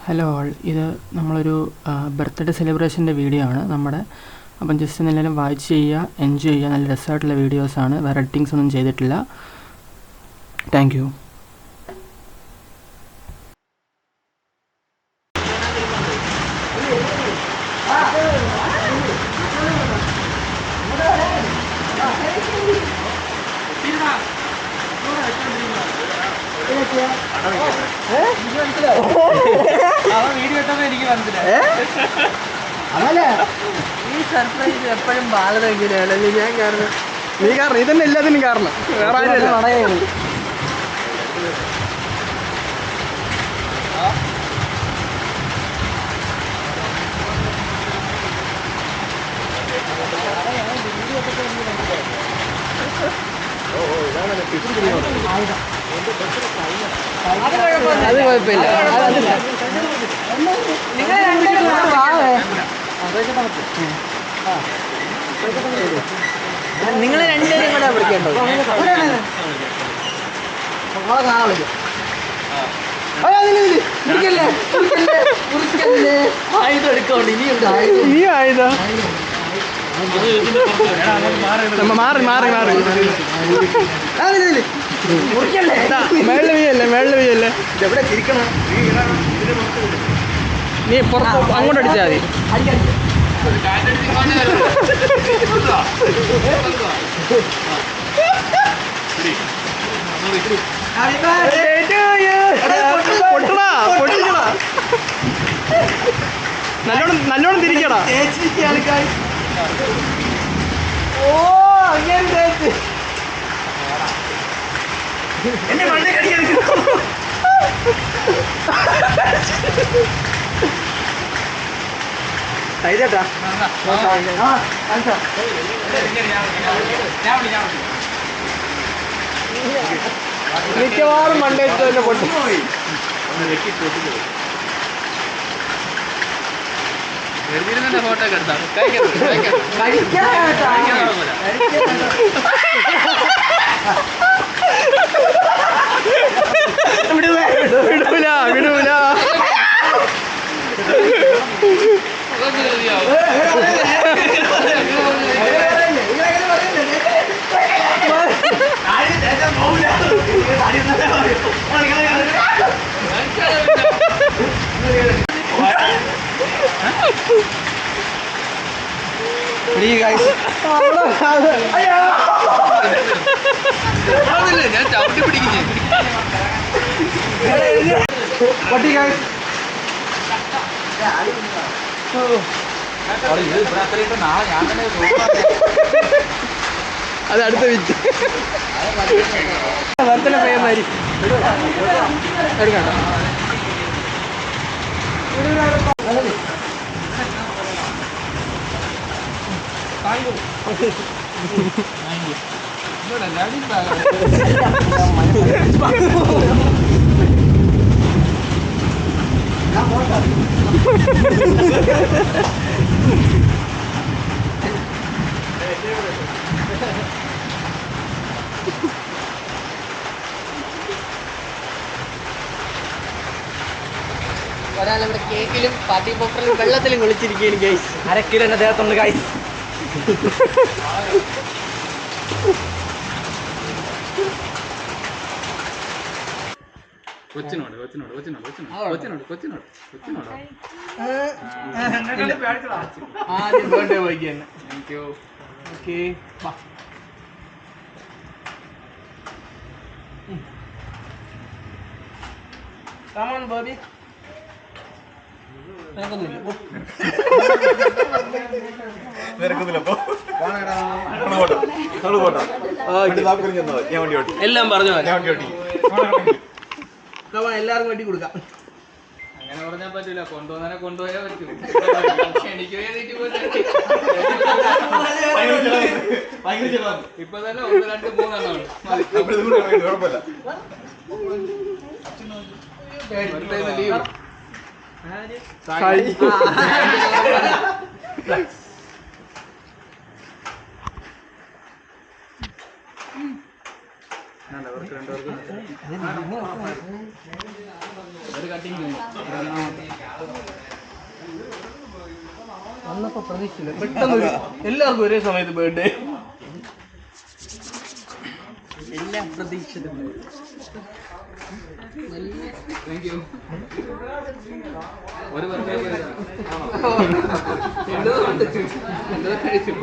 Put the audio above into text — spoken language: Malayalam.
ഹലോ ഓൾ, ഇത് നമ്മളൊരു ബർത്ത്ഡേ സെലിബ്രേഷൻ്റെ വീഡിയോ ആണ് നമ്മുടെ. അപ്പം ജസ്റ്റ് എല്ലാവരും വാച്ച് ചെയ്യുക, എൻജോയ് ചെയ്യുക. നല്ല രസമായിട്ടുള്ള വീഡിയോസാണ്, വേറെ എഡിറ്റിങ്സ് ഒന്നും ചെയ്തിട്ടില്ല. Thank you. അതല്ലേ ഈ സർപ്രൈസ് എപ്പോഴും ബാലത എങ്ങനെയാണല്ലേ ഞാൻ കാരണം നീ കാരണം ഇതന്നെ എല്ലാത്തിനും കാരണം വേറെ ആരും അത് കുഴപ്പമില്ല. നിങ്ങൾ രണ്ടുപേരും കൂടെ വിളിക്കേണ്ടത്. ആയുധം എടുക്കോണ്ട് ഇനിയുണ്ട്. ഈ ആയുധോ മാറി മാറി മാറി മേളില് വീയല്ലേ എവിടെ ചിരിക്കണം? നീ പുറത്ത് അങ്ങോട്ട് അടിച്ചാൽ മതി. നല്ലോണം തിരിക്കടാ. ഓ അങ്ങനെ എന്നെ മണ്ണ കടിയെടുക്കുന്നു. ചേട്ടാ മിക്കവാറും മണ്ടേറ്റ് തന്നെ പൊട്ടി. ഫോട്ടോ ഒക്കെ എടുത്താണ് വിടൂല ഞാൻ ചവിട്ടി പിടിക്കുന്നേ. അത് അടുത്ത വിറ്റ് വർത്തന പേമാരി എടുക്കണ്ട. ഒരാളിവിടെ കേക്കിലും പാർട്ടി പോപ്പറിലും വെള്ളത്തിലും കുളിച്ചിരിക്കുകയാണ് ഗൈസ്. 1/2 കിലോ എന്നെ ദേഹത്തുണ്ട് ഗൈസ്. ആദ്യം ബർത്ത്ഡേ ബോയ്ക്ക് തന്നെ. Okay Come on, Bobby. എല്ലാം പറഞ്ഞു എല്ലാവർക്കും വേണ്ടി കൊടുക്കാം. അങ്ങനെ പറഞ്ഞാൽ പറ്റൂല. കൊണ്ടുപോകാനെ കൊണ്ടുപോയാ പറ്റൂ. ഇപ്പൊ തന്നെ 1, 2, 3 എണ്ണമാണ്. ലീവ് ഒരു കട്ടിങ് അന്നപ്പോ പ്രതീക്ഷിച്ചില്ല പെട്ടെന്ന് എല്ലാവർക്കും ഒരേ സമയത്ത് ബർത്ത്ഡേ എല്ലാം പ്രതീക്ഷിച്ചിട്ടുണ്ട്. Thank you. ഒരു ബർത്ത്ഡേ എന്തോ കഴിച്ചു.